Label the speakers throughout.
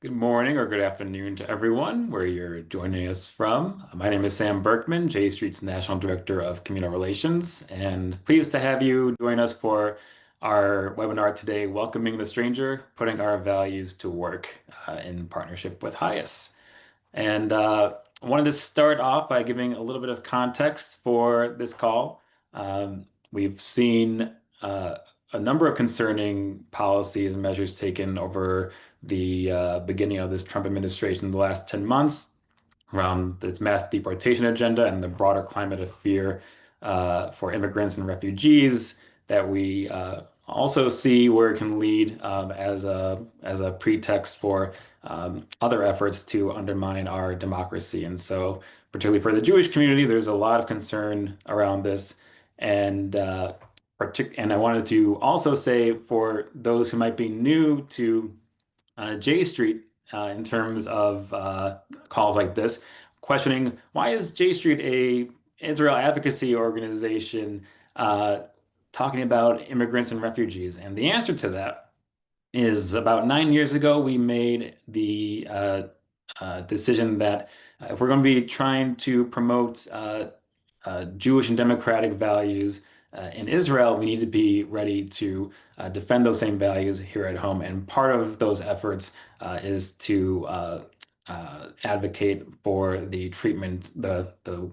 Speaker 1: Good morning or good afternoon to everyone, where you're joining us from. My name is Sam Berkman, J Street's National Director of Communal Relations, and pleased to have you join us for our webinar today, Welcoming the Stranger, Putting Our Values to Work, in partnership with HIAS. And I wanted to start off by giving a little bit of context for this call. We've seen a number of concerning policies and measures taken over the beginning of this Trump administration in the last 10 months around this mass deportation agenda and the broader climate of fear for immigrants and refugees that we also see where it can lead as a pretext for other efforts to undermine our democracy. And so, particularly for the Jewish community, there's a lot of concern around this. And and I wanted to also say for those who might be new to J Street in terms of calls like this, questioning why is J Street a Israel advocacy organization uh, talking about immigrants and refugees? And the answer to that is about 9 years ago, we made the decision that if we're going to be trying to promote Jewish and democratic values in Israel, we need to be ready to defend those same values here at home. And part of those efforts is to advocate for the treatment, the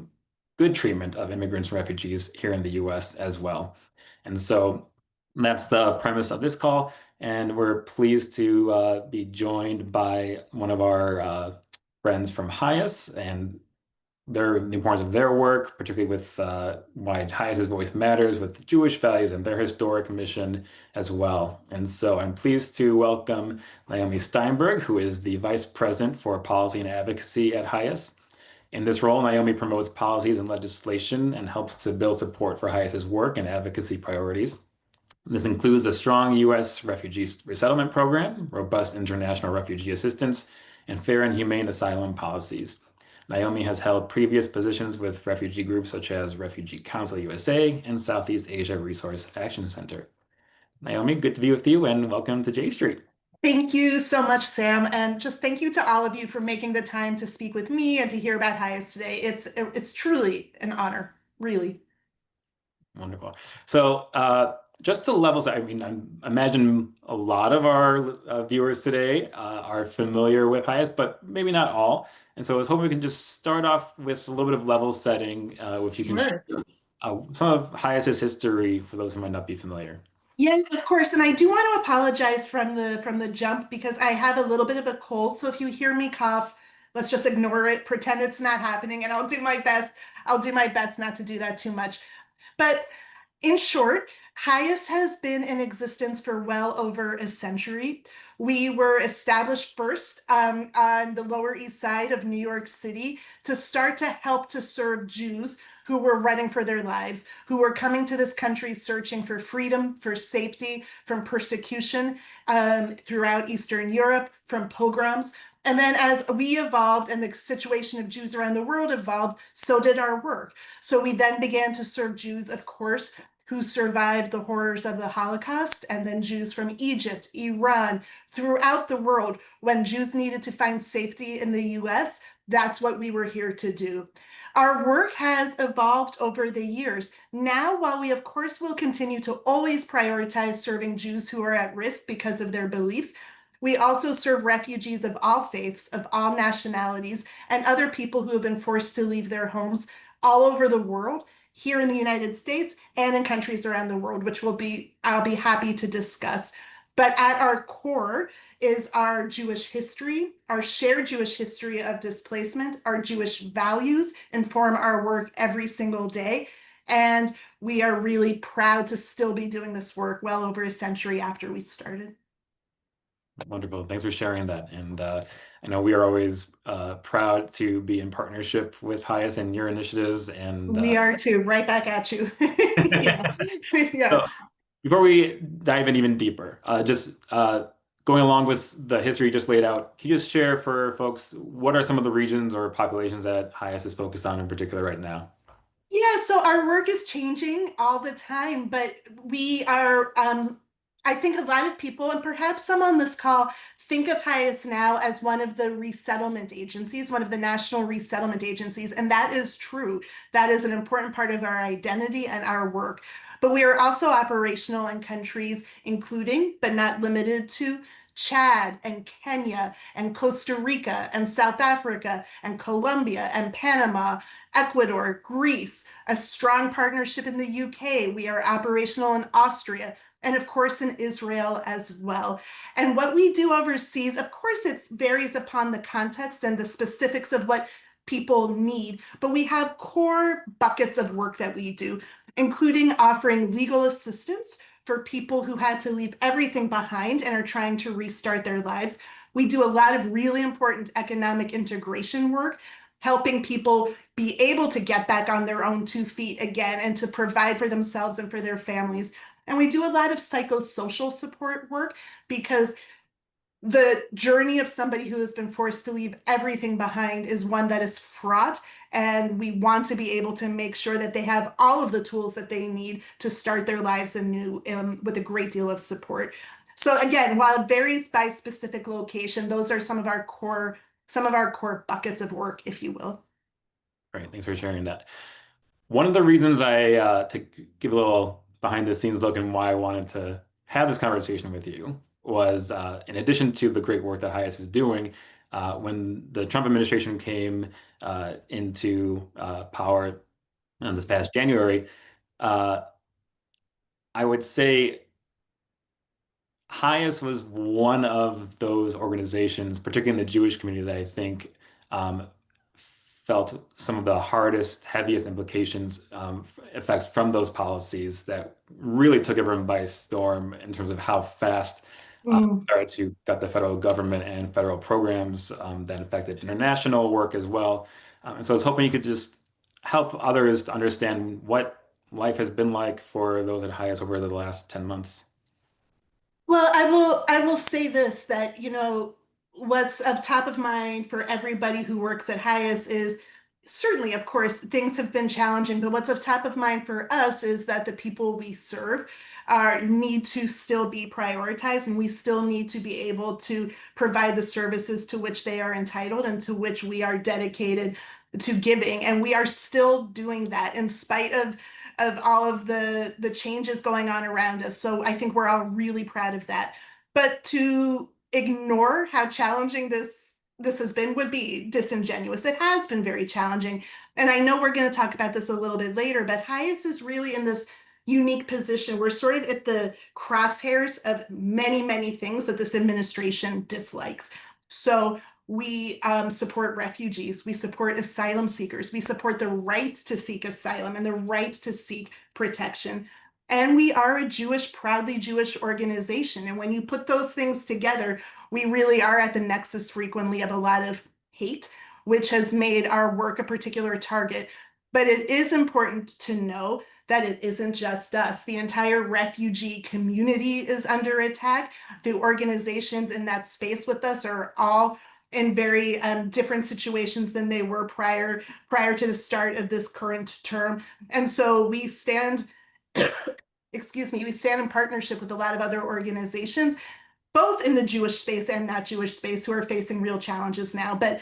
Speaker 1: good treatment of immigrants and refugees here in the US as well. And so that's the premise of this call. And we're pleased to be joined by one of our friends from HIAS and the importance of their work, particularly with why HIAS's voice matters with Jewish values and their historic mission as well. And so I'm pleased to welcome Naomi Steinberg, who is the Vice President for Policy and Advocacy at HIAS. In this role, Naomi promotes policies and legislation and helps to build support for HIAS's work and advocacy priorities. This includes a strong U.S. refugee resettlement program, robust international refugee assistance, and fair and humane asylum policies. Naomi has held previous positions with refugee groups such as Refugee Council USA and Southeast Asia Resource Action Center. Naomi, good to be with you and welcome to J Street.
Speaker 2: Thank you so much, Sam, and just thank you to all of you for making the time to speak with me and to hear about HIAS today. It's truly an honor, really.
Speaker 1: Wonderful. So, just to level set, I mean, I imagine a lot of our viewers today are familiar with HIAS, but maybe not all. And so I was hoping we can just start off with a little bit of level setting, if you can share
Speaker 2: Sure.
Speaker 1: some of HIAS's history for those who might not be familiar.
Speaker 2: Yes, of course, and I do want to apologize from the jump because I have a little bit of a cold. So if you hear me cough, let's just ignore it, pretend it's not happening, and I'll do my best. I'll do my best not to do that too much. But in short, HIAS has been in existence for well over a century. We were established first on the Lower East Side of New York City to start to help to serve Jews who were running for their lives, who were coming to this country searching for freedom, for safety, from persecution throughout Eastern Europe, from pogroms. And then as we evolved and the situation of Jews around the world evolved, so did our work. So we then began to serve Jews, of course, who survived the horrors of the Holocaust, and then Jews from Egypt, Iran, throughout the world. When Jews needed to find safety in the US, that's what we were here to do. Our work has evolved over the years. Now, while we, of course, will continue to always prioritize serving Jews who are at risk because of their beliefs, we also serve refugees of all faiths, of all nationalities, and other people who have been forced to leave their homes all over the world, here in the United States and in countries around the world, which I'll be happy to discuss. But at our core is our Jewish history, our shared Jewish history of displacement. Our Jewish values inform our work every single day. And we are really proud to still be doing this work well over a century after we started.
Speaker 1: Wonderful. Thanks for sharing that. And I know we are always proud to be in partnership with HIAS and your initiatives. And
Speaker 2: We are too, right back at you. Yeah. Yeah.
Speaker 1: so before we dive in even deeper, just going along with the history you just laid out, can you just share for folks what are some of the regions or populations that HIAS is focused on in particular right now?
Speaker 2: Yeah, so our work is changing all the time, but we are I think a lot of people, and perhaps some on this call, think of HIAS now as one of the resettlement agencies, one of the national resettlement agencies, and that is true. That is an important part of our identity and our work. But we are also operational in countries including, but not limited to, Chad and Kenya and Costa Rica and South Africa and Colombia and Panama, Ecuador, Greece, a strong partnership in the UK. We are operational in Austria and of course in Israel as well. And what we do overseas, of course, it varies upon the context and the specifics of what people need, but we have core buckets of work that we do, including offering legal assistance for people who had to leave everything behind and are trying to restart their lives. We do a lot of really important economic integration work, helping people be able to get back on their own 2 feet again and to provide for themselves and for their families. And we do a lot of psychosocial support work because the journey of somebody who has been forced to leave everything behind is one that is fraught. And we want to be able to make sure that they have all of the tools that they need to start their lives anew with a great deal of support. So again, while it varies by specific location, those are some of our core buckets of work, if you will.
Speaker 1: Great, thanks for sharing that. One of the reasons to give a little behind the scenes look and why I wanted to have this conversation with you was, in addition to the great work that HIAS is doing, when the Trump administration came into power this past January, uh, I would say HIAS was one of those organizations, particularly in the Jewish community, that I think um, felt some of the hardest, heaviest implications, effects from those policies that really took everyone by storm in terms of how fast
Speaker 2: Mm.
Speaker 1: started to gut the federal government and federal programs that affected international work as well. And so I was hoping you could just help others to understand what life has been like for those at HIAS over the last 10 months.
Speaker 2: Well, I will say this that, what's of top of mind for everybody who works at HIAS is certainly, of course, things have been challenging, but what's of top of mind for us is that the people we serve are need to still be prioritized, and we still need to be able to provide the services to which they are entitled and to which we are dedicated to giving. And we are still doing that in spite of all of the changes going on around us. So I think we're all really proud of that. But to ignore how challenging this has been would be disingenuous. It has been very challenging. And I know we're going to talk about this a little bit later, but HIAS is really in this unique position. We're sort of at the crosshairs of many, many things that this administration dislikes. So we support refugees, we support asylum seekers, we support the right to seek asylum and the right to seek protection. And we are a proudly Jewish organization. And when you put those things together, we really are at the nexus frequently of a lot of hate, which has made our work a particular target. But it is important to know that it isn't just us. The entire refugee community is under attack. The organizations in that space with us are all in very different situations than they were prior to the start of this current term. And so we stand, excuse me, we stand in partnership with a lot of other organizations, both in the Jewish space and not Jewish space, who are facing real challenges now. But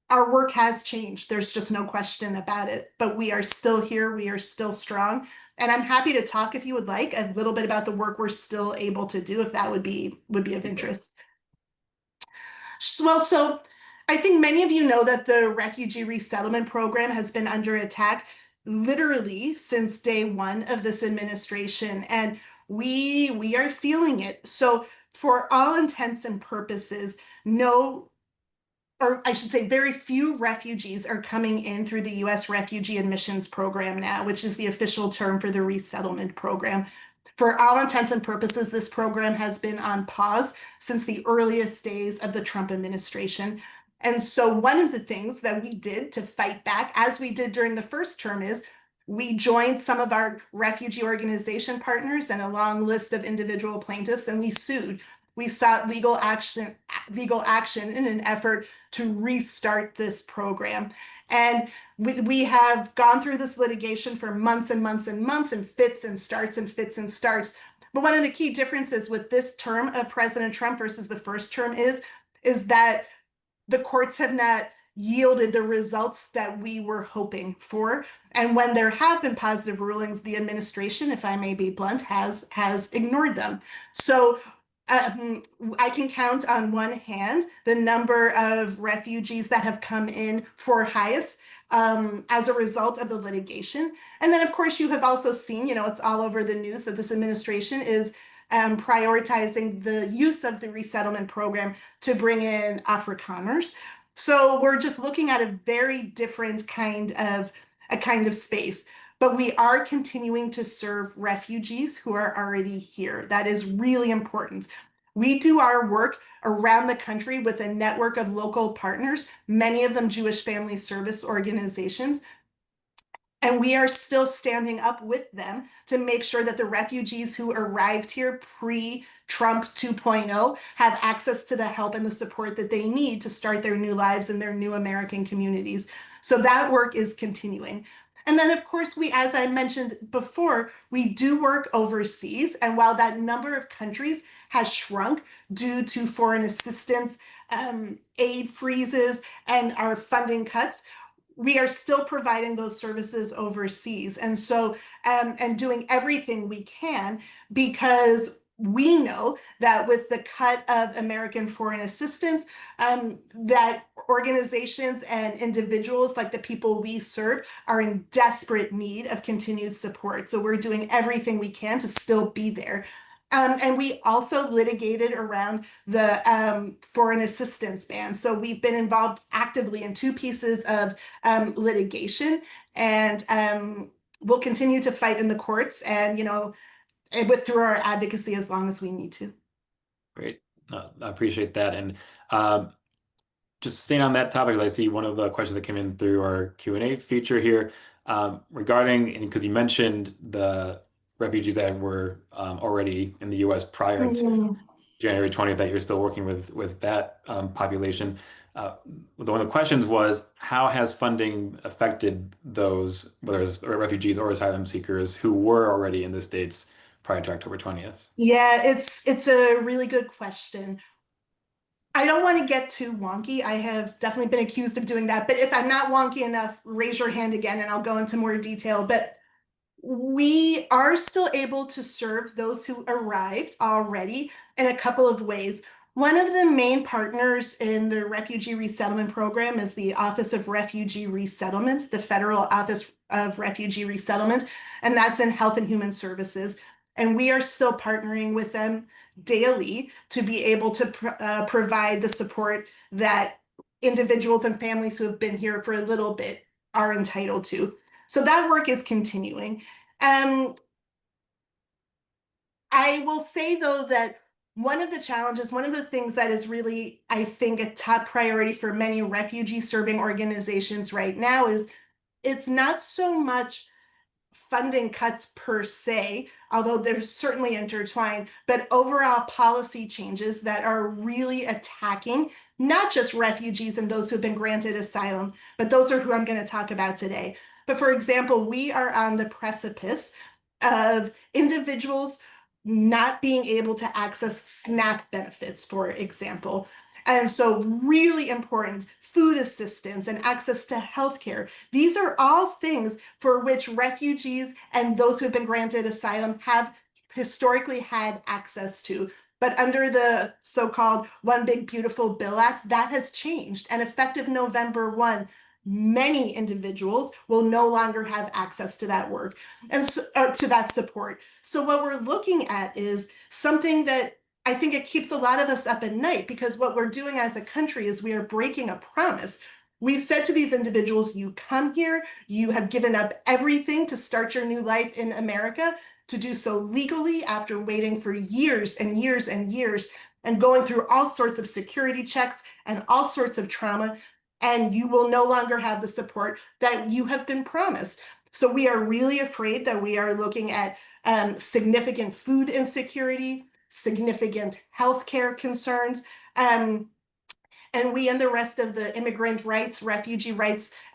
Speaker 2: our work has changed. There's just no question about it. But we are still here. We are still strong. And I'm happy to talk, if you would like, a little bit about the work we're still able to do, if that would be of interest. Well, so I think many of you know that the refugee resettlement program has been under attack literally since day one of this administration, and we are feeling it. So for all intents and purposes, no, or I should say, very few refugees are coming in through the U.S. Refugee Admissions Program now, which is the official term for the resettlement program. For all intents and purposes, this program has been on pause since the earliest days of the Trump administration. And so, one of the things that we did to fight back, as we did during the first term, is we joined some of our refugee organization partners and a long list of individual plaintiffs, and we sued. We sought legal action in an effort to restart this program. And we have gone through this litigation for months and months and months, and fits and starts and fits and starts. But one of the key differences with this term of President Trump versus the first term is that the courts have not yielded the results that we were hoping for. And when there have been positive rulings, the administration, if I may be blunt, has ignored them. So um, I can count on one hand the number of refugees that have come in for HIAS as a result of the litigation. And then, of course, you have also seen, it's all over the news that this administration is prioritizing the use of the resettlement program to bring in Afrikaners. So we're just looking at a very different kind of space. But we are continuing to serve refugees who are already here. That is really important. We do our work around the country with a network of local partners, many of them Jewish family service organizations. And we are still standing up with them to make sure that the refugees who arrived here pre-Trump 2.0 have access to the help and the support that they need to start their new lives in their new American communities. So that work is continuing. And then, of course, as I mentioned before, we do work overseas. And while that number of countries has shrunk due to foreign assistance, aid freezes, and our funding cuts, we are still providing those services overseas. And so, and doing everything we can because we know that with the cut of American foreign assistance, that organizations and individuals like the people we serve are in desperate need of continued support. So we're doing everything we can to still be there. And we also litigated around the foreign assistance ban. So we've been involved actively in two pieces of litigation, and we'll continue to fight in the courts and, through our advocacy as long as we need to.
Speaker 1: Great. I appreciate that. And just staying on that topic, I see one of the questions that came in through our Q&A feature here regarding, and because you mentioned the refugees that were already in the U.S. prior to
Speaker 2: Mm.
Speaker 1: January 20th, that you're still working with that population. One of the questions was, how has funding affected those, whether it's refugees or asylum seekers who were already in the States prior to October 20th?
Speaker 2: Yeah, it's a really good question. I don't want to get too wonky. I have definitely been accused of doing that, but if I'm not wonky enough, raise your hand again and I'll go into more detail. But we are still able to serve those who arrived already in a couple of ways. One of the main partners in the refugee resettlement program is the Office of Refugee Resettlement, the Federal Office of Refugee Resettlement, and that's in Health and Human Services. And we are still partnering with them daily to be able to provide the support that individuals and families who have been here for a little bit are entitled to. So that work is continuing. Um, I will say, though, that one of the challenges, one of the things that is really, I think, a top priority for many refugee serving organizations right now is it's not so much funding cuts per se, although they're certainly intertwined, but overall policy changes that are really attacking not just refugees and those who've been granted asylum, but those are who I'm going to talk about today. But for example, we are on the precipice of individuals not being able to access SNAP benefits, for example. And so, really important food assistance and access to healthcare. These are all things for which refugees and those who have been granted asylum have historically had access to. But under the so-called One Big Beautiful Bill Act, that has changed. And effective November 1, many individuals will no longer have access to that work and to that support. So what we're looking at is something that I think it keeps a lot of us up at night, because what we're doing as a country is we are breaking a promise. We said to these individuals, you come here, you have given up everything to start your new life in America, to do so legally after waiting for years and years and years and going through all sorts of security checks and all sorts of trauma, and you will no longer have the support that you have been promised. So we are really afraid that we are looking at significant food insecurity, significant healthcare concerns, And we and the rest of the immigrant rights,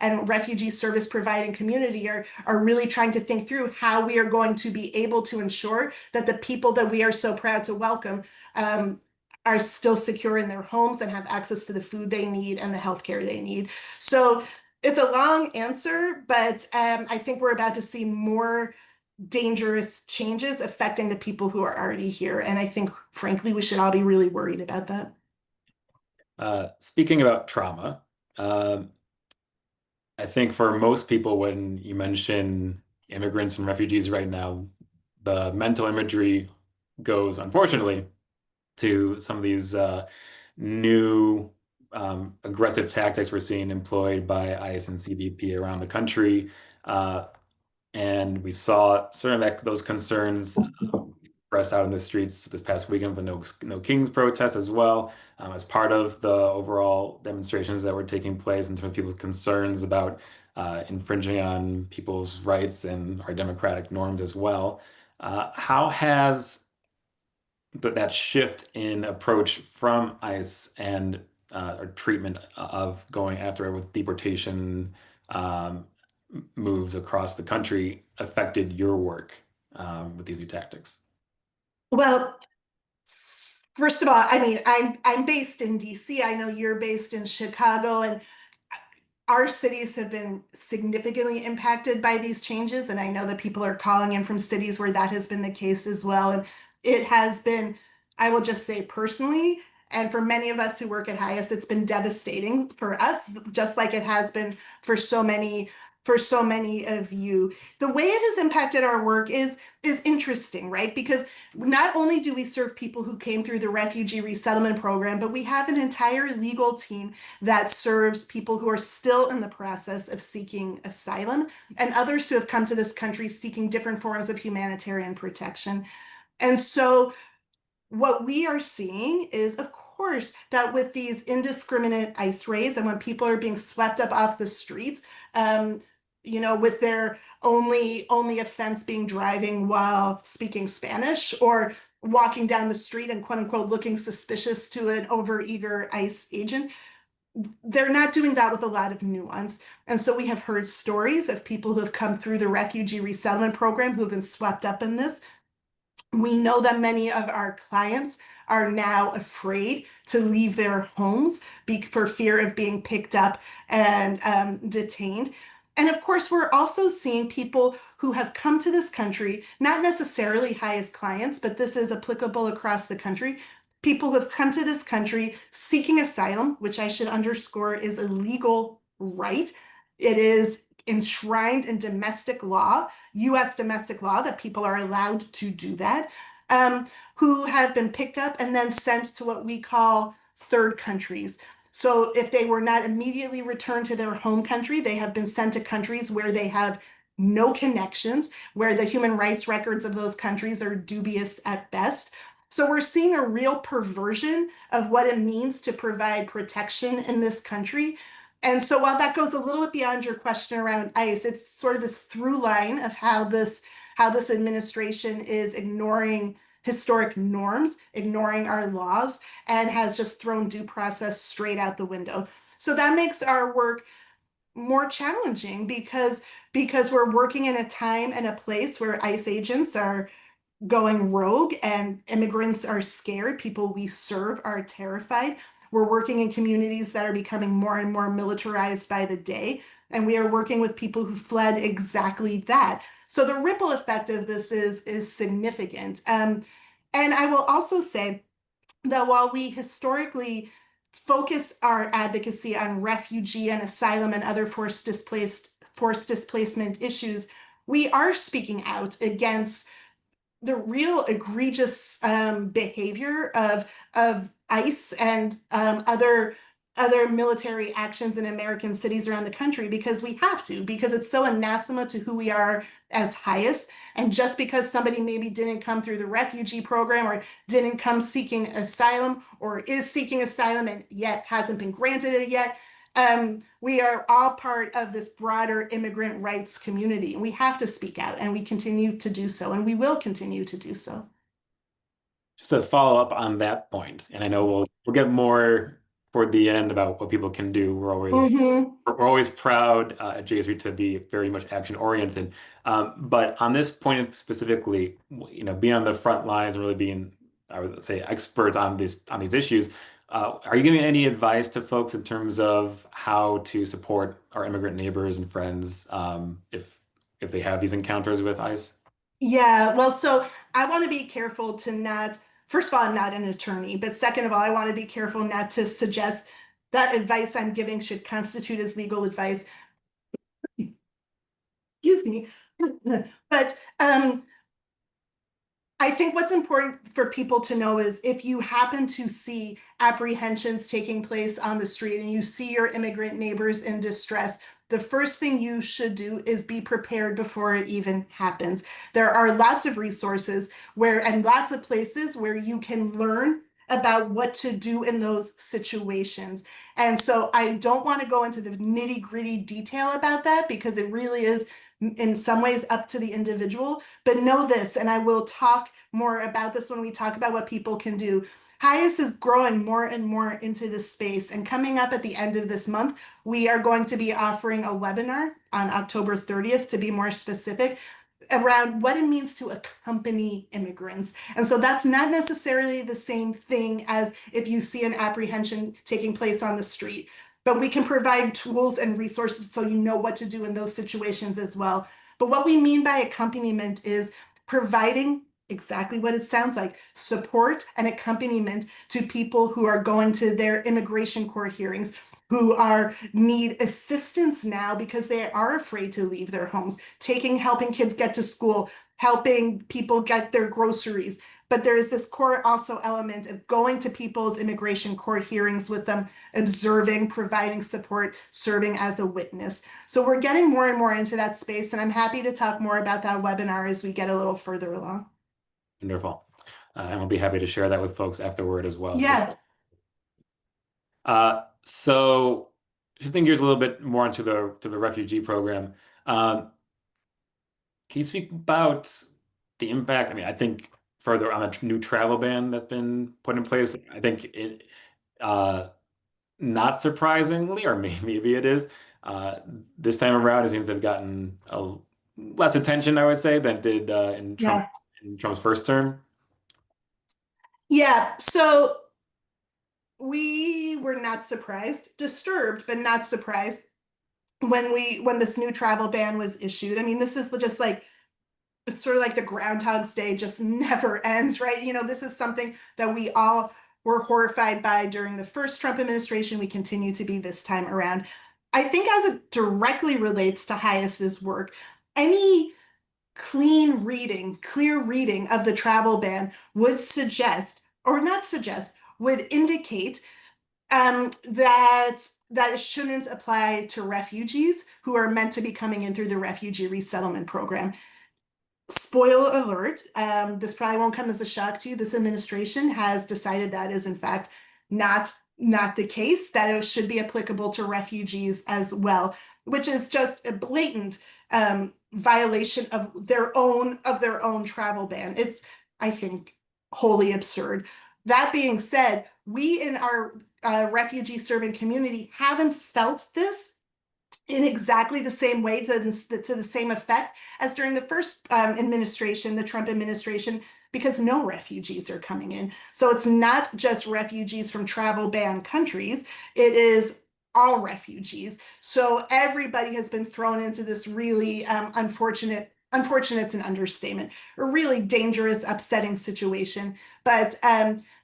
Speaker 2: and refugee service providing community are really trying to think through how we are going to be able to ensure that the people that we are so proud to welcome um, are still secure in their homes and have access to the food they need and the healthcare they need. So it's a long answer, but I think we're about to see more dangerous changes affecting the people who are already here. And I think, frankly, we should all be really worried about that.
Speaker 1: Speaking about trauma, um, I think for most people, when you mention immigrants and refugees right now, the mental imagery goes, unfortunately, to some of these new aggressive tactics we're seeing employed by ICE and CBP around the country. Uh, and we saw sort of those concerns expressed out in the streets this past weekend with No Kings protest as well, as part of the overall demonstrations that were taking place in terms of people's concerns about infringing on people's rights and our democratic norms as well. How has that shift in approach from ICE and or treatment of going after it with deportation um, moves across the country affected your work with these new tactics?
Speaker 2: Well, first of all, I mean, I'm based in DC. I know you're based in Chicago, and our cities have been significantly impacted by these changes. And I know that people are calling in from cities where that has been the case as well. And it has been, I will just say personally, and for many of us who work at HIAS, it's been devastating for us, just like it has been for so many of you. The way it has impacted our work is interesting, right? Because not only do we serve people who came through the refugee resettlement program, but we have an entire legal team that serves people who are still in the process of seeking asylum and others who have come to this country seeking different forms of humanitarian protection. And so what we are seeing is, of course, that with these indiscriminate ICE raids and when people are being swept up off the streets, um, with their only offense being driving while speaking Spanish or walking down the street and quote unquote looking suspicious to an overeager ICE agent, they're not doing that with a lot of nuance. And so we have heard stories of people who have come through the refugee resettlement program who have been swept up in this. We know that many of our clients are now afraid to leave their homes for fear of being picked up and detained. And of course, we're also seeing people who have come to this country, not necessarily highest clients, but this is applicable across the country. People who have come to this country seeking asylum, which I should underscore is a legal right. It is enshrined in domestic law, US domestic law, that people are allowed to do that, who have been picked up and then sent to what we call third countries. So if they were not immediately returned to their home country, they have been sent to countries where they have no connections, where the human rights records of those countries are dubious at best. So we're seeing a real perversion of what it means to provide protection in this country. And so while that goes a little bit beyond your question around ICE, it's sort of this through line of how this administration is ignoring historic norms, ignoring our laws, and has just thrown due process straight out the window. So that makes our work more challenging because we're working in a time and a place where ICE agents are going rogue and immigrants are scared. People we serve are terrified. We're working in communities that are becoming more and more militarized by the day. And we are working with people who fled exactly that. So the ripple effect of this is significant. And I will also say that while we historically focus our advocacy on refugee and asylum and other forced displacement issues, we are speaking out against the real egregious behavior of ICE and other military actions in American cities around the country because we have to, because it's so anathema to who we are as HIAS. And just because somebody maybe didn't come through the refugee program or didn't come seeking asylum or is seeking asylum and yet hasn't been granted it yet, we are all part of this broader immigrant rights community. And we have to speak out, and we continue to do so, and we will continue to do so.
Speaker 1: Just to follow up on that point, and I know we'll get more toward the end about what people can do.
Speaker 2: Hmm.
Speaker 1: We're always proud at JSU to be very much action oriented. But on this point specifically, being on the front lines and really being, I would say, experts on these issues, are you giving any advice to folks in terms of how to support our immigrant neighbors and friends if they have these encounters with ICE?
Speaker 2: Yeah, well, so I want to be careful to not, first of all, I'm not an attorney, but second of all, I want to be careful not to suggest that advice I'm giving should constitute as legal advice. Excuse me. But I think what's important for people to know is if you happen to see apprehensions taking place on the street and you see your immigrant neighbors in distress, the first thing you should do is be prepared before it even happens. There are lots of resources and lots of places where you can learn about what to do in those situations. And so I don't want to go into the nitty-gritty detail about that because it really is in some ways up to the individual. But know this, and I will talk more about this when we talk about what people can do. HIAS is growing more and more into this space. And coming up at the end of this month, we are going to be offering a webinar on October 30th, to be more specific, around what it means to accompany immigrants. And so that's not necessarily the same thing as if you see an apprehension taking place on the street, but we can provide tools and resources so you know what to do in those situations as well. But what we mean by accompaniment is providing exactly what it sounds like, support and accompaniment to people who are going to their immigration court hearings, who are need assistance now because they are afraid to leave their homes, helping kids get to school, helping people get their groceries. But there is this core also element of going to people's immigration court hearings with them, observing, providing support, serving as a witness. So we're getting more and more into that space, and I'm happy to talk more about that webinar as we get a little further along.
Speaker 1: Wonderful. And we'll be happy to share that with folks afterward as well.
Speaker 2: Yeah.
Speaker 1: So shifting gears a little bit more into the refugee program, can you speak about the impact? I mean, I think further on a new travel ban that's been put in place, I think uh, not surprisingly, or maybe it is, uh, this time around, it seems to have gotten less attention, I would say, than it did
Speaker 2: Yeah.
Speaker 1: in Trump's first term.
Speaker 2: Yeah. So we were not surprised, disturbed, but not surprised when this new travel ban was issued. I mean, this is just like it's sort of like the Groundhog's Day just never ends, right? This is something that we all were horrified by during the first Trump administration. We continue to be this time around. I think as it directly relates to HIAS's work, any clear reading of the travel ban would suggest, or not suggest, would indicate that it shouldn't apply to refugees who are meant to be coming in through the refugee resettlement program. Spoiler alert, this probably won't come as a shock to you. This administration has decided that is in fact not the case, that it should be applicable to refugees as well, which is just a blatant violation of their own travel ban. It's, I think, wholly absurd. That being said, we in our refugee serving community haven't felt this in exactly the same way, to the same effect as during the first administration, the Trump administration, because no refugees are coming in. So it's not just refugees from travel ban countries, it is all refugees. So everybody has been thrown into this really unfortunate's an understatement, a really dangerous, upsetting situation. But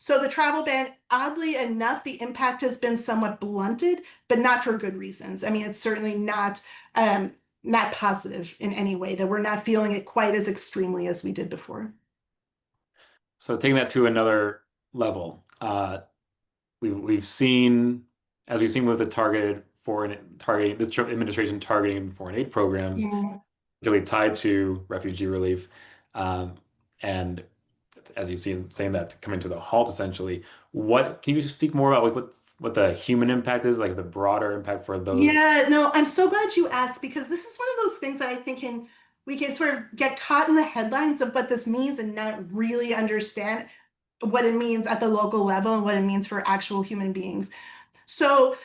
Speaker 2: so the travel ban, oddly enough, the impact has been somewhat blunted, but not for good reasons. I mean, it's certainly not positive in any way, that we're not feeling it quite as extremely as we did before.
Speaker 1: So taking that to another level, we've seen, as we've seen with the targeting this Trump administration targeting foreign aid programs,
Speaker 2: Mm.
Speaker 1: really tied to refugee relief, and as you see saying that coming to the halt essentially. What can you speak more about, like what the human impact is, like the broader impact for those?
Speaker 2: Yeah, no, I'm so glad you asked because this is one of those things that we can sort of get caught in the headlines of what this means and not really understand what it means at the local level and what it means for actual human beings. So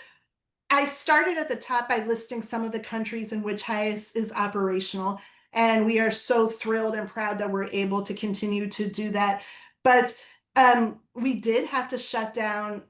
Speaker 2: I started at the top by listing some of the countries in which HIAS is operational, and we are so thrilled and proud that we're able to continue to do that. But we did have to shut down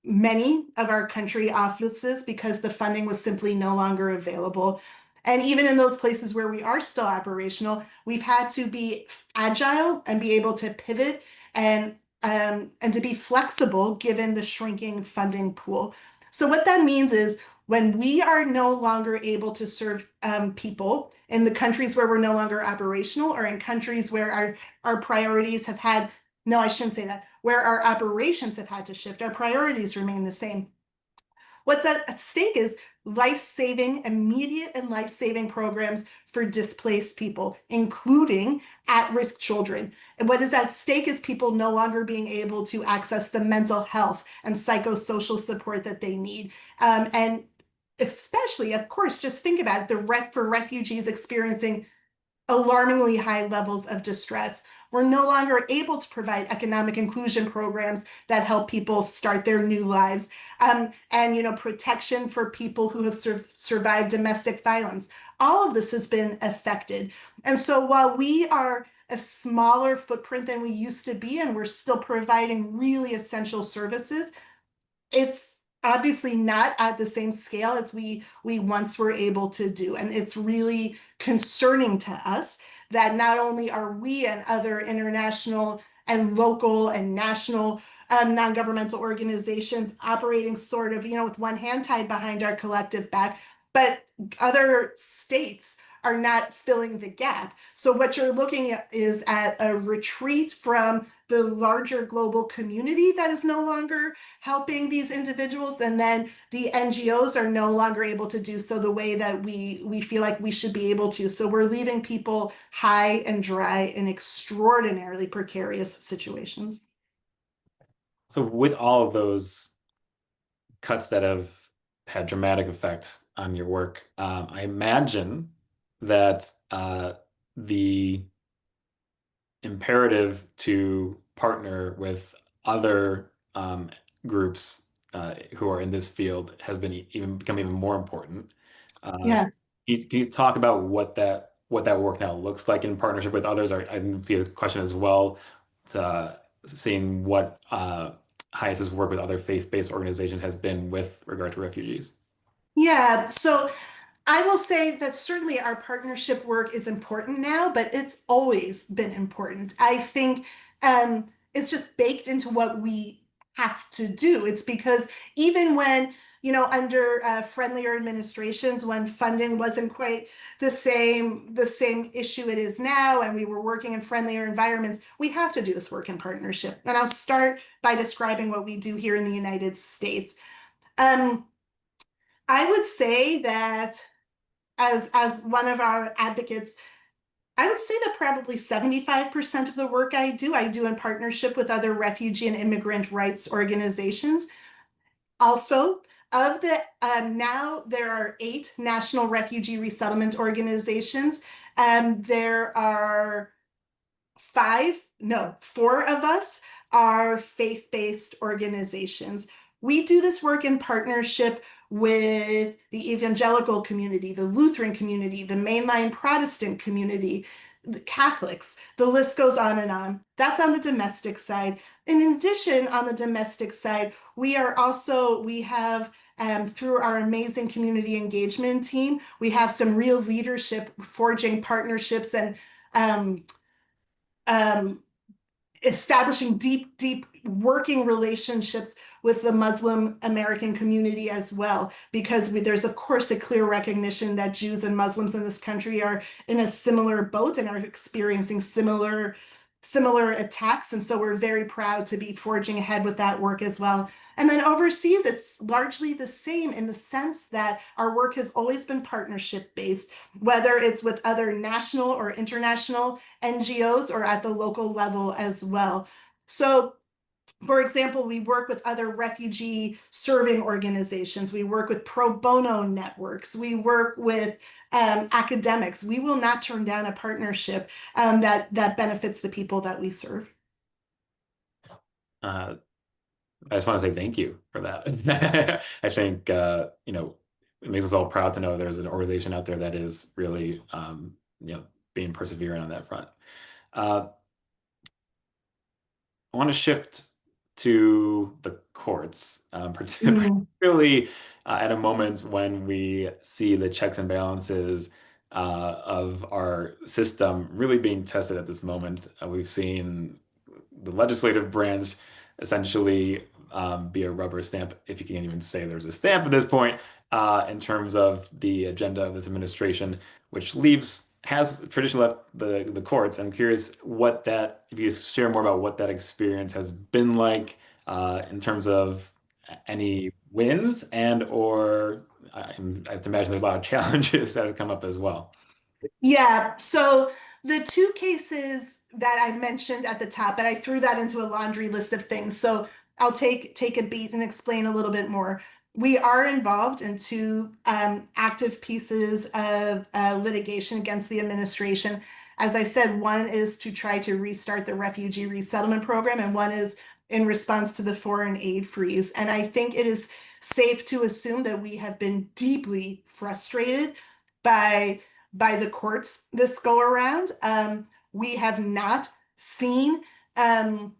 Speaker 2: many of our country offices because the funding was simply no longer available. And even in those places where we are still operational, we've had to be agile and be able to pivot and to be flexible given the shrinking funding pool. So what that means is when we are no longer able to serve people in the countries where we're no longer operational or in countries where our priorities have had, no, I shouldn't say that, where our operations have had to shift, our priorities remain the same. What's at stake is life-saving, immediate and life-saving programs for displaced people, including at-risk children. And what is at stake is people no longer being able to access the mental health and psychosocial support that they need. And especially, of course, just think about it, for refugees experiencing alarmingly high levels of distress. We're no longer able to provide economic inclusion programs that help people start their new lives, and protection for people who have survived domestic violence. All of this has been affected, and so while we are a smaller footprint than we used to be, and we're still providing really essential services, it's obviously not at the same scale as we once were able to do. And it's really concerning to us that not only are we and other international and local and national non-governmental organizations operating sort of, with one hand tied behind our collective back, but other states are not filling the gap. So what you're looking at is at a retreat from the larger global community that is no longer helping these individuals, and then the NGOs are no longer able to do so the way that we feel like we should be able to. So we're leaving people high and dry in extraordinarily precarious situations.
Speaker 1: So with all of those cuts that have had dramatic effects on your work, I imagine that the imperative to partner with other groups who are in this field has been even become even more important. Uh,
Speaker 2: Yeah.
Speaker 1: can you talk about what that work now looks like in partnership with others? Or I think the question as well, seeing what HIAS's work with other faith-based organizations has been with regard to refugees.
Speaker 2: Yeah. So I will say that certainly our partnership work is important now, but it's always been important. I think it's just baked into what we have to do. It's because even when, under friendlier administrations, when funding wasn't quite the same issue it is now, and we were working in friendlier environments, we have to do this work in partnership. And I'll start by describing what we do here in the United States. Um, I would say that as one of our advocates, I would say that probably 75% of the work I do in partnership with other refugee and immigrant rights organizations. Also, of the now there are 8 national refugee resettlement organizations. There are 5, no, 4 of us are faith-based organizations. We do this work in partnership with the evangelical community, the Lutheran community, the mainline Protestant community, the Catholics. The list goes on and on. That's on the domestic side. In addition, on the domestic side, we have through our amazing community engagement team, we have some real leadership forging partnerships and um, um, establishing deep, deep working relationships with the Muslim American community as well, because there's, of course, a clear recognition that Jews and Muslims in this country are in a similar boat and are experiencing similar attacks. And so we're very proud to be forging ahead with that work as well. And then overseas, it's largely the same in the sense that our work has always been partnership based, whether it's with other national or international NGOs or at the local level as well. So, for example, we work with other refugee serving organizations. We work with pro bono networks. We work with academics. We will not turn down a partnership that benefits the people that we serve.
Speaker 1: Uh, I just want to say thank you for that. I think it makes us all proud to know there's an organization out there that is really being perseverant on that front. Uh, I want to shift to the courts,
Speaker 2: Mm,
Speaker 1: particularly at a moment when we see the checks and balances of our system really being tested at this moment. We've seen the legislative branch essentially be a rubber stamp, if you can even say there's a stamp at this point, in terms of the agenda of this administration, which has traditionally left the courts. I'm curious if you could share more about what that experience has been like in terms of any wins I have to imagine there's a lot of challenges that have come up as well.
Speaker 2: yeah, so the two cases that I mentioned at the top, and I threw that into a laundry list of things. So I'll take a beat and explain a little bit more. We are involved in two active pieces of litigation against the administration. As I said, one is to try to restart the refugee resettlement program, and one is in response to the foreign aid freeze. And I think it is safe to assume that we have been deeply frustrated by the courts this go around. We have not seen um,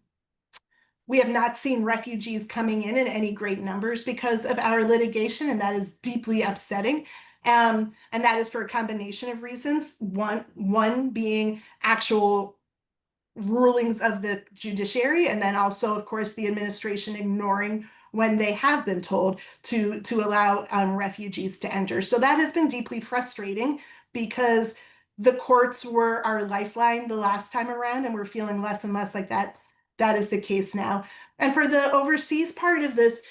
Speaker 2: we have not seen refugees coming in any great numbers because of our litigation, and that is deeply upsetting. And that is for a combination of reasons. One being actual rulings of the judiciary, and then also, of course, the administration ignoring when they have been told to allow refugees to enter. So that has been deeply frustrating because the courts were our lifeline the last time around, and we're feeling less and less like that is the case now. And for the overseas part of this,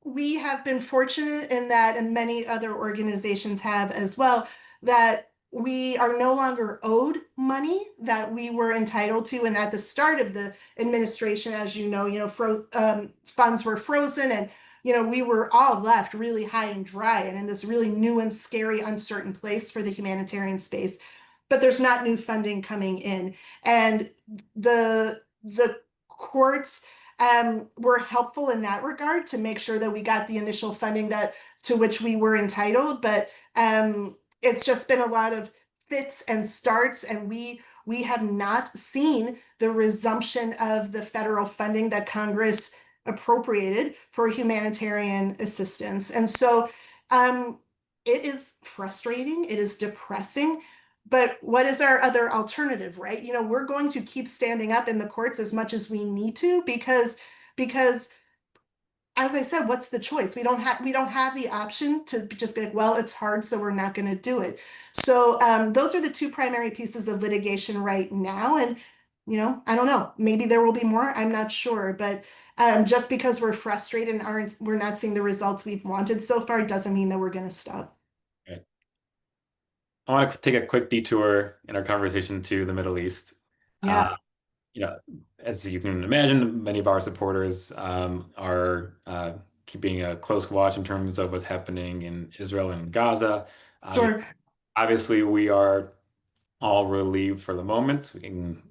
Speaker 2: we have been fortunate in that, and many other organizations have as well, that we are no longer owed money that we were entitled to. And at the start of the administration, as funds were frozen, and we were all left really high and dry and in this really new and scary, uncertain place for the humanitarian space. But there's not new funding coming in, and the courts were helpful in that regard to make sure that we got the initial funding that to which we were entitled. But it's just been a lot of fits and starts, and we have not seen the resumption of the federal funding that Congress appropriated for humanitarian assistance. And so it is frustrating, it is depressing, but what is our other alternative, right? We're going to keep standing up in the courts as much as we need to because as I said, what's the choice? We don't have the option to just be like, well, it's hard, so we're not going to do it. So those are the two primary pieces of litigation right now, and I don't know. Maybe there will be more. I'm not sure, but just because we're frustrated and we're not seeing the results we've wanted so far doesn't mean that we're going to stop.
Speaker 1: Right. I want to take a quick detour in our conversation to the Middle East. Uh,
Speaker 2: Yeah,
Speaker 1: you know, as you can imagine, many of our supporters are keeping a close watch in terms of what's happening in Israel and Gaza.
Speaker 2: sure.
Speaker 1: Obviously, we are all relieved for the moment. We can,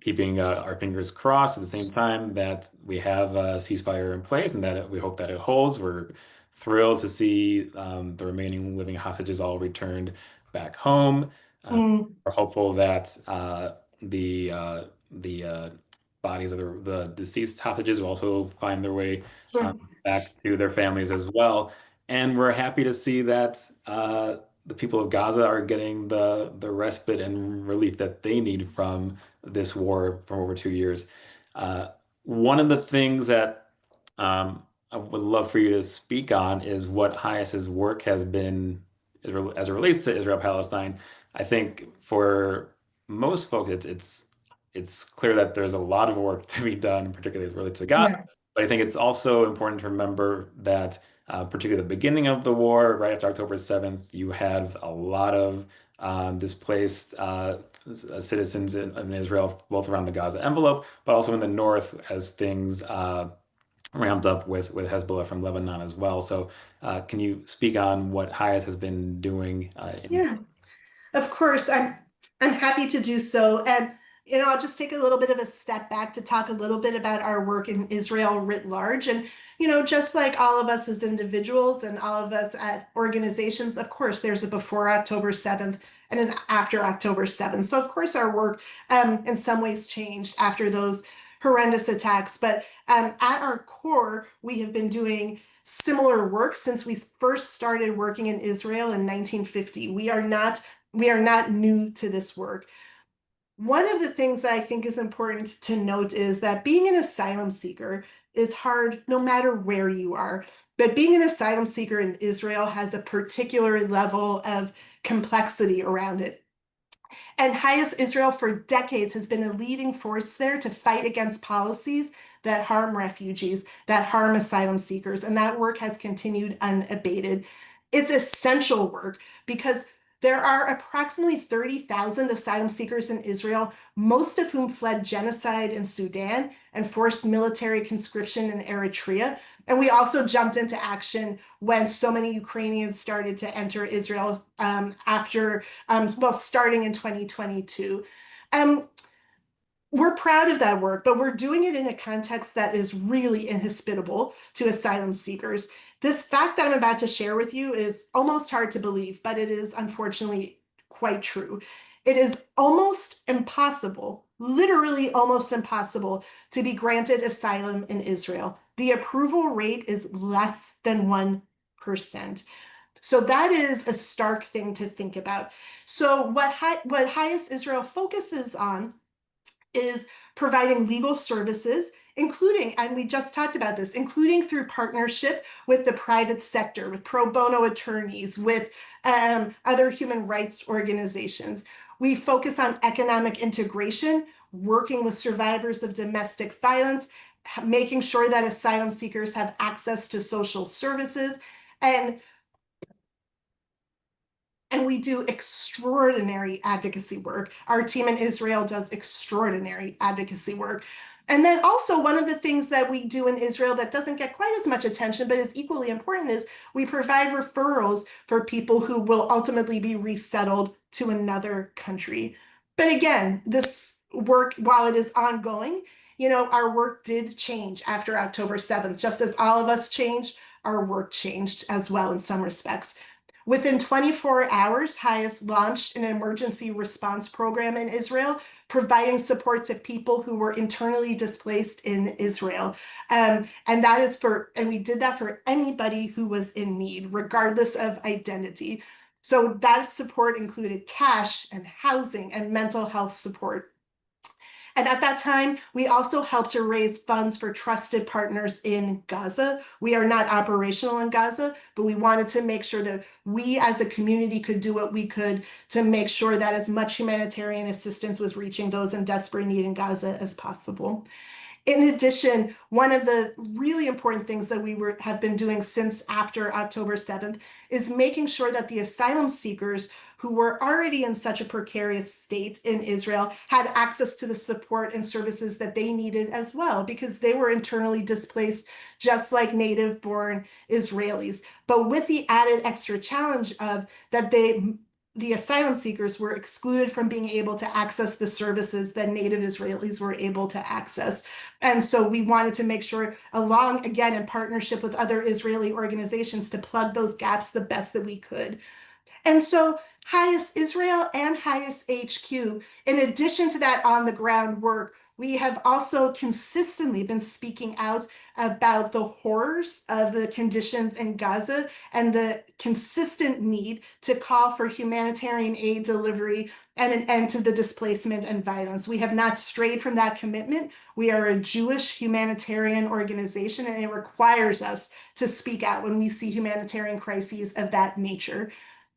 Speaker 1: keeping our fingers crossed at the same time that we have a ceasefire in place and that we hope that it holds. We're thrilled to see the remaining living hostages all returned back home. Uh,
Speaker 2: Mm,
Speaker 1: we're hopeful that the bodies of the deceased hostages will also find their way
Speaker 2: sure.
Speaker 1: back to their families as well. And we're happy to see that the people of Gaza are getting the respite and relief that they need from this war for over 2 years. Uh, One of the things that I would love for you to speak on is what HIAS's work has been as it relates to Israel-Palestine. I think for most folks, it's clear that there's a lot of work to be done, particularly as it relates to Gaza.
Speaker 2: Yeah.
Speaker 1: But I think it's also important to remember that, particularly the beginning of the war, right after October 7th, you had a lot of displaced citizens in Israel, both around the Gaza envelope, but also in the north as things ramped up with Hezbollah from Lebanon as well. So, can you speak on what HIAS has been doing in?
Speaker 2: Yeah. Of course, I'm happy to do so. And I'll just take a little bit of a step back to talk a little bit about our work in Israel writ large. And, just like all of us as individuals and all of us at organizations, of course, there's a before October 7th and an after October 7th. So, of course, our work in some ways changed after those horrendous attacks. But at our core, we have been doing similar work since we first started working in Israel in 1950. We are not new to this work. One of the things that I think is important to note is that being an asylum seeker is hard no matter where you are. But being an asylum seeker in Israel has a particular level of complexity around it. And HIAS Israel for decades has been a leading force there to fight against policies that harm refugees, that harm asylum seekers, and that work has continued unabated. It's essential work because there are approximately 30,000 asylum seekers in Israel, most of whom fled genocide in Sudan and forced military conscription in Eritrea. And we also jumped into action when so many Ukrainians started to enter Israel starting in 2022. Um, we're proud of that work, but we're doing it in a context that is really inhospitable to asylum seekers. This fact that I'm about to share with you is almost hard to believe, but it is unfortunately quite true. It is almost impossible, literally almost impossible, to be granted asylum in Israel. The approval rate is less than 1%. So that is a stark thing to think about. So what HIAS Israel focuses on is providing legal services, including, and we just talked about this, including through partnership with the private sector, with pro bono attorneys, with other human rights organizations. We focus on economic integration, working with survivors of domestic violence, making sure that asylum seekers have access to social services, and and we do extraordinary advocacy work. Our team in Israel does extraordinary advocacy work. And then also, one of the things that we do in Israel that doesn't get quite as much attention, but is equally important, is we provide referrals for people who will ultimately be resettled to another country. But again, this work, while it is ongoing, our work did change after October 7th. Just as all of us changed, our work changed as well in some respects. Within 24 hours, HIAS launched an emergency response program in Israel, providing support to people who were internally displaced in Israel. And we did that for anybody who was in need, regardless of identity. So that support included cash and housing and mental health support. And at that time, we also helped to raise funds for trusted partners in Gaza. We are not operational in Gaza, but we wanted to make sure that we as a community could do what we could to make sure that as much humanitarian assistance was reaching those in desperate need in Gaza as possible. In addition, one of the really important things that have been doing since after October 7th is making sure that the asylum seekers who were already in such a precarious state in Israel had access to the support and services that they needed as well, because they were internally displaced just like native born Israelis. But with the added extra challenge of that the asylum seekers were excluded from being able to access the services that native Israelis were able to access. And so we wanted to make sure, along again in partnership with other Israeli organizations, to plug those gaps the best that we could. And so HIAS Israel and HIAS HQ, in addition to that on the ground work, we have also consistently been speaking out about the horrors of the conditions in Gaza and the consistent need to call for humanitarian aid delivery and an end to the displacement and violence. We have not strayed from that commitment. We are a Jewish humanitarian organization, and it requires us to speak out when we see humanitarian crises of that nature.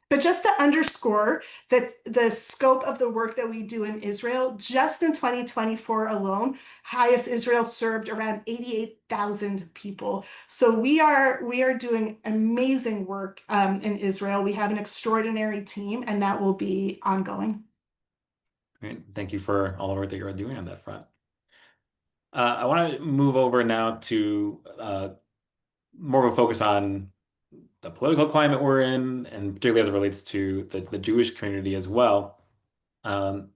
Speaker 2: But just to underscore that the scope of the work that we do in Israel, just in 2024 alone, HIAS Israel served around 88,000 people. So we are doing amazing work in Israel. We have an extraordinary team, and that will be ongoing.
Speaker 1: Great. Thank you for all the work that you're doing on that front. I want to move over now to more of a focus on the political climate we're in, and particularly as it relates to the Jewish community as well. Um,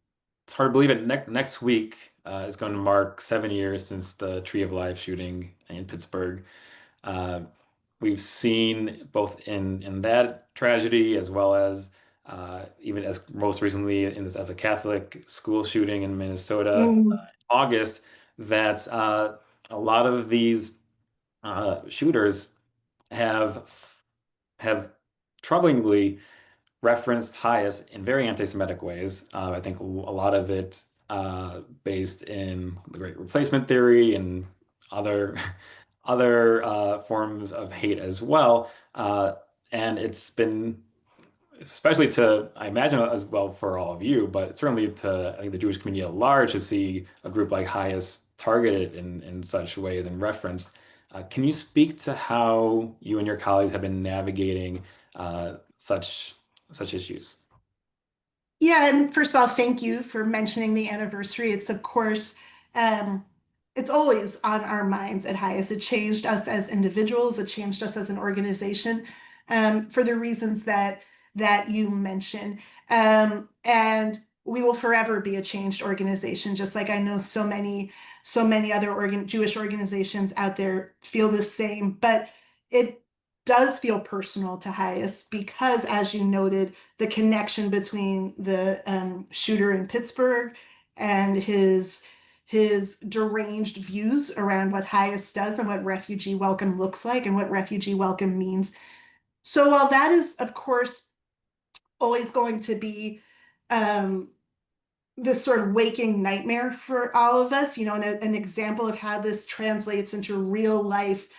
Speaker 1: it's hard to believe it. Next week is going to mark 7 years since the Tree of Life shooting in Pittsburgh. Uh, we've seen both in that tragedy as well as even as most recently in this as a Catholic school shooting in Minnesota
Speaker 2: Mm.
Speaker 1: in August that a lot of these shooters have have troublingly referenced HIAS in very anti-Semitic ways. I think a lot of it based in the Great Replacement theory and other other forms of hate as well. And it's been, especially to, I imagine as well for all of you, but certainly to I think the Jewish community at large to see a group like HIAS targeted in such ways and referenced. Can you speak to how you and your colleagues have been navigating such issues?
Speaker 2: Yeah, and first of all, thank you for mentioning the anniversary. It's of course, um, it's always on our minds at HIAS. It changed us as individuals. It changed us as an organization, for the reasons that you mentioned. And we will forever be a changed organization, just like I know so many other Jewish organizations out there feel the same. But it does feel personal to HIAS because, as you noted, the connection between the shooter in Pittsburgh and his deranged views around what HIAS does and what refugee welcome looks like and what refugee welcome means. So while that is, of course, always going to be um, this sort of waking nightmare for all of us, and an example of how this translates into real life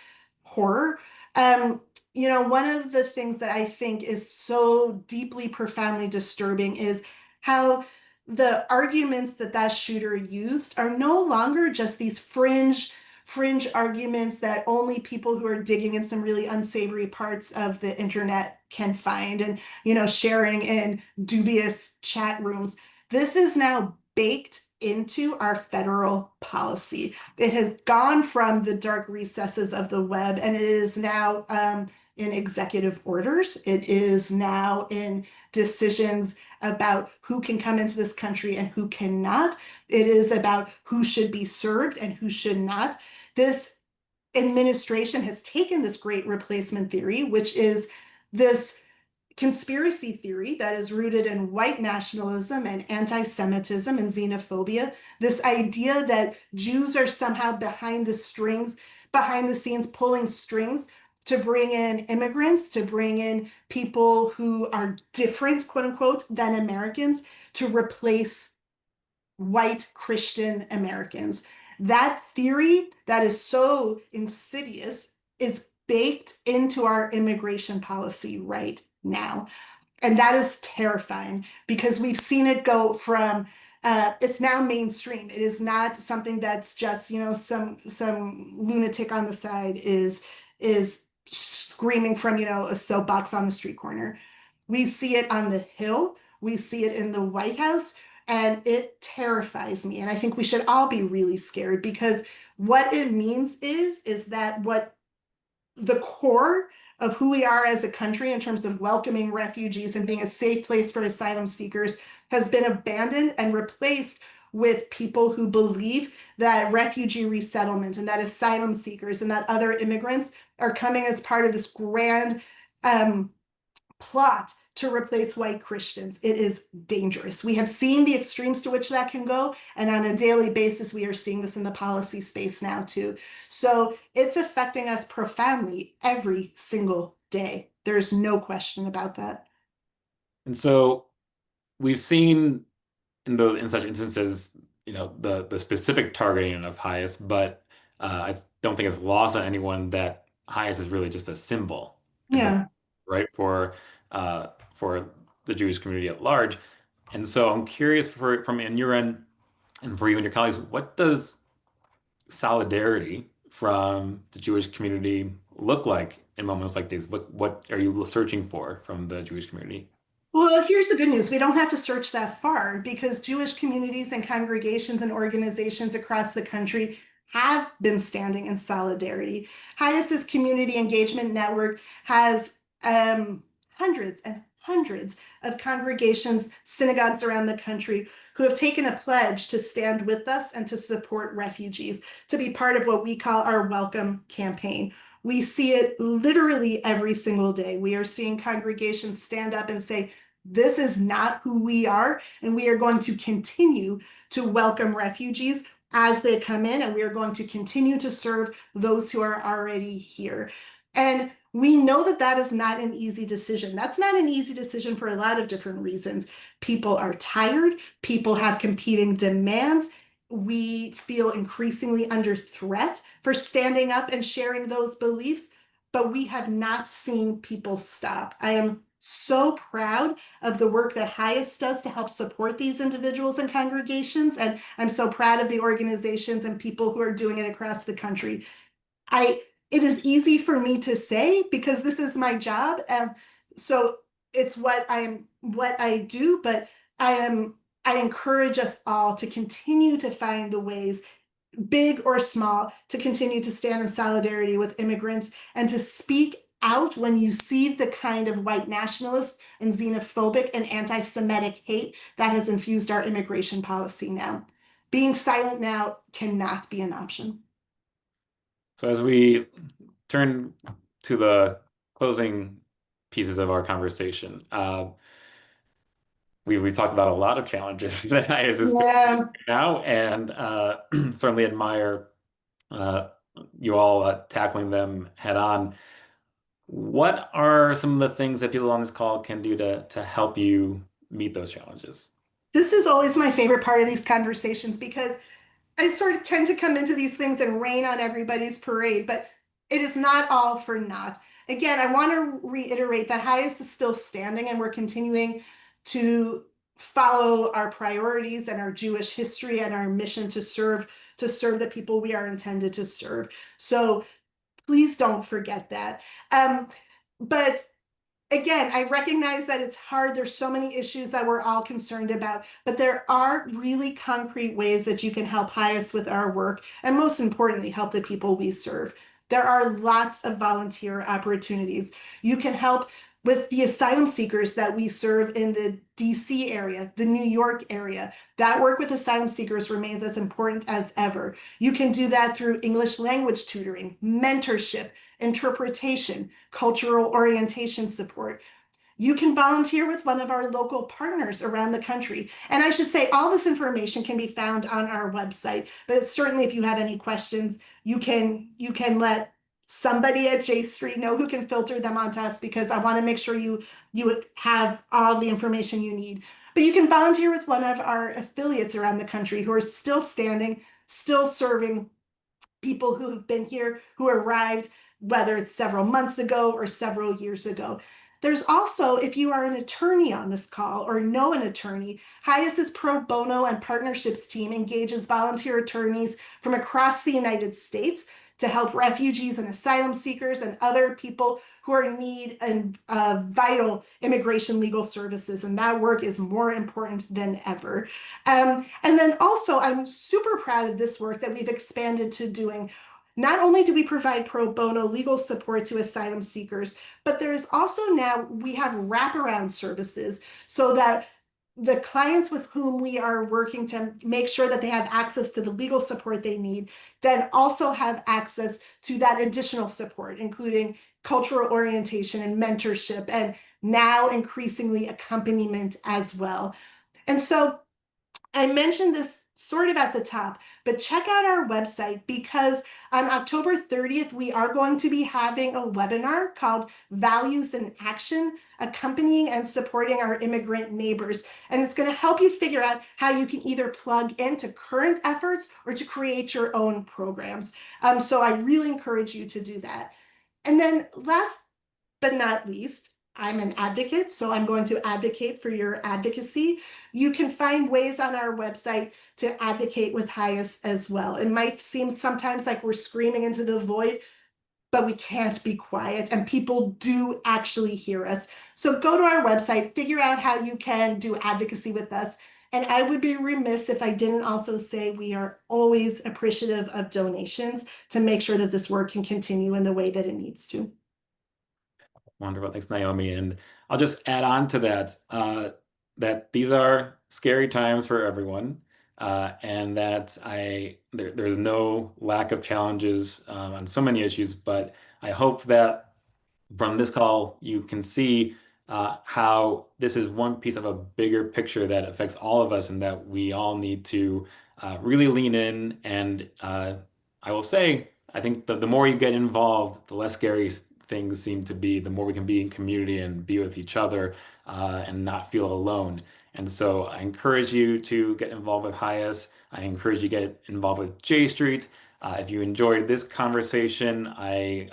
Speaker 2: horror. Um, one of the things that I think is so deeply, profoundly disturbing is how the arguments that that shooter used are no longer just these fringe arguments that only people who are digging in some really unsavory parts of the internet can find and sharing in dubious chat rooms. This is now baked into our federal policy. It has gone from the dark recesses of the web and it is now in executive orders. It is now in decisions about who can come into this country and who cannot. It is about who should be served and who should not. This administration has taken this great replacement theory, which is this conspiracy theory that is rooted in white nationalism and anti-Semitism and xenophobia. This idea that Jews are somehow behind the strings, behind the scenes, pulling strings to bring in immigrants, to bring in people who are different, quote unquote, than Americans, to replace white Christian Americans. That theory that is so insidious is baked into our immigration policy right now. And that is terrifying because we've seen it go from it's now mainstream. It is not something that's just, some lunatic on the side is screaming from, a soapbox on the street corner. We see it on the Hill, we see it in the White House, and it terrifies me. And I think we should all be really scared because what it means is that what the core of who we are as a country in terms of welcoming refugees and being a safe place for asylum seekers has been abandoned and replaced with people who believe that refugee resettlement and that asylum seekers and that other immigrants are coming as part of this grand um, plot to replace white Christians. It is dangerous. We have seen the extremes to which that can go, and on a daily basis, we are seeing this in the policy space now too. So it's affecting us profoundly every single day. There's no question about that.
Speaker 1: And so we've seen in such instances, the specific targeting of HIAS, but I don't think it's lost on anyone that HIAS is really just a symbol in the
Speaker 2: Yeah.
Speaker 1: right for the Jewish community at large. And so I'm curious from in your end and for you and your colleagues, what does solidarity from the Jewish community look like in moments like these? What are you searching for from the Jewish community?
Speaker 2: Well, here's the good news. We don't have to search that far because Jewish communities and congregations and organizations across the country have been standing in solidarity. HIAS's community engagement network has hundreds and hundreds of congregations, synagogues around the country who have taken a pledge to stand with us and to support refugees, to be part of what we call our Welcome campaign. We see it literally every single day. We are seeing congregations stand up and say, this is not who we are, and we are going to continue to welcome refugees as they come in, and we are going to continue to serve those who are already here. And we know that that is not an easy decision. That's not an easy decision for a lot of different reasons. People are tired, people have competing demands. We feel increasingly under threat for standing up and sharing those beliefs, but we have not seen people stop. I am so proud of the work that HIAS does to help support these individuals and congregations, and I'm so proud of the organizations and people who are doing it across the country. I it is easy for me to say because this is my job, and so it's what I do, but I encourage us all to continue to find the ways, big or small, to continue to stand in solidarity with immigrants and to speak out when you see the kind of white nationalist and xenophobic and anti-Semitic hate that has infused our immigration policy now. Being silent now cannot be an option.
Speaker 1: So as we turn to the closing pieces of our conversation, we talked about a lot of challenges that IS is facing
Speaker 2: Yeah.
Speaker 1: right now, and certainly admire uh, you all tackling them head on. What are some of the things that people on this call can do to help you meet those challenges?
Speaker 2: This is always my favorite part of these conversations because I sort of tend to come into these things and rain on everybody's parade, but it is not all for naught. Again, I want to reiterate that HIAS is still standing and we're continuing to follow our priorities and our Jewish history and our mission to serve the people we are intended to serve. So please don't forget that. Um, but again, I recognize that it's hard. There's so many issues that we're all concerned about, but there are really concrete ways that you can help HIAS with our work, and most importantly, help the people we serve. There are lots of volunteer opportunities. You can help with the asylum seekers that we serve in the DC area, the New York area. That work with asylum seekers remains as important as ever. You can do that through English language tutoring, mentorship, interpretation, cultural orientation support. You can volunteer with one of our local partners around the country. And I should say, all this information can be found on our website. But certainly, if you have any questions, you can let somebody at J Street know who can filter them onto us because I want to make sure you have all the information you need. But you can volunteer with one of our affiliates around the country who are still standing, still serving people who have been here, who arrived, whether it's several months ago or several years ago. There's also, if you are an attorney on this call or know an attorney, HIAS's pro bono and partnerships team engages volunteer attorneys from across the United States to help refugees and asylum seekers and other people who are in need and vital immigration legal services. And that work is more important than ever. And then also, I'm super proud of this work that we've expanded to doing. Not only do we provide pro bono legal support to asylum seekers, but there's also now we have wraparound services so that the clients with whom we are working to make sure that they have access to the legal support they need, then also have access to that additional support, including cultural orientation and mentorship, and now increasingly accompaniment as well. And so I mentioned this sort of at the top, but check out our website because on October 30th, we are going to be having a webinar called Values in Action, accompanying and supporting our immigrant neighbors. And it's going to help you figure out how you can either plug into current efforts or to create your own programs. So I really encourage you to do that. And then last but not least, I'm an advocate, so I'm going to advocate for your advocacy. You can find ways on our website to advocate with HIAS as well. It might seem sometimes like we're screaming into the void, but we can't be quiet, and people do actually hear us. So go to our website, figure out how you can do advocacy with us. And I would be remiss if I didn't also say we are always appreciative of donations to make sure that this work can continue in the way that it needs to.
Speaker 1: Wonderful. Thanks, Naomi. And I'll just add on to that, that these are scary times for everyone, and that there's no lack of challenges on so many issues, but I hope that from this call, you can see how this is one piece of a bigger picture that affects all of us, and that we all need to really lean in. And I will say, I think the more you get involved, the less scary things seem to be, the more we can be in community and be with each other and not feel alone. And so I encourage you to get involved with HIAS. I encourage you to get involved with J Street. If you enjoyed this conversation, I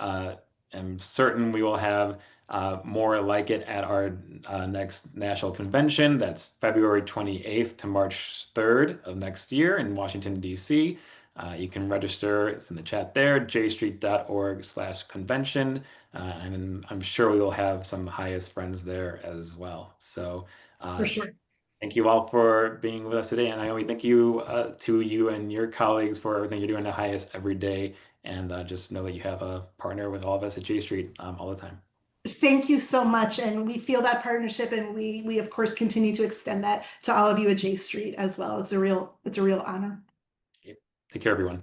Speaker 1: am certain we will have more like it at our next national convention. That's February 28th to March 3rd of next year in Washington, D.C. You can register, it's in the chat there, jstreet.org/convention. And I'm sure we will have some highest friends there as well. So
Speaker 2: For
Speaker 1: uh,
Speaker 2: sure.
Speaker 1: thank you all for being with us today. And Naomi, thank you to you and your colleagues for everything you're doing at highest every day. And just know that you have a partner with all of us at J Street all the time.
Speaker 2: Thank you so much. And we feel that partnership and we of course continue to extend that to all of you at J Street as well. It's a real honor.
Speaker 1: Take care, everyone.